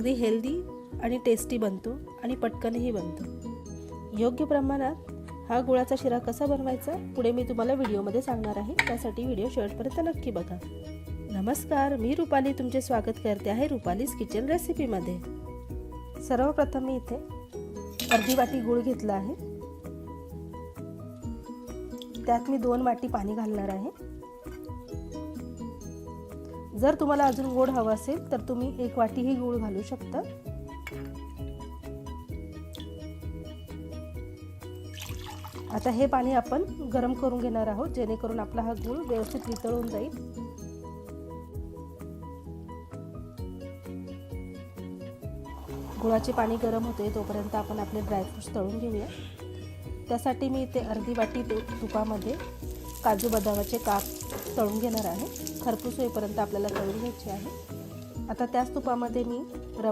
अगदी हेल्दी आणि टेस्टी बनतो आणि पटकनही बनतो। योग्य प्रमाणात हा गुळाचा शिरा कसा बनवायचा पुढे मी तुम्हाला व्हिडिओमध्ये सांगणार आहे, त्यासाठी व्हिडिओ शेवटपर्यंत नक्की बघा। नमस्कार, मी रुपाली तुमचे स्वागत करते आहे रुपालीज किचन रेसिपीमध्ये। सर्वप्रथम मी इथे अर्धी वाटी गूळ घेतला आहे, त्यात मी 2 वाटी पाणी घालणार आहे। जर तुम्हाला अजून गोड हवा असेल तर तुम्ही 1 वाटीही गूळ घालू शकता। आता हे पाणी आपण गरम करून घेणार आहोत, जेणेकरून आपला हा गूळ व्यवस्थित वितळून जाईल। गुळाचे पाणी गरम होते तोपर्यंत आपण आपले ड्रायफ्रूट्स तळून घेऊया। त्यासाठी मी इथे अर्धी वाटी तुपामध्ये काजू बदामाचे काप तळून घेणार आहे। खरपूस होईपर्यंत आपल्याला तळून घ्यायचे आहे। आता त्याच तुपामध्ये मी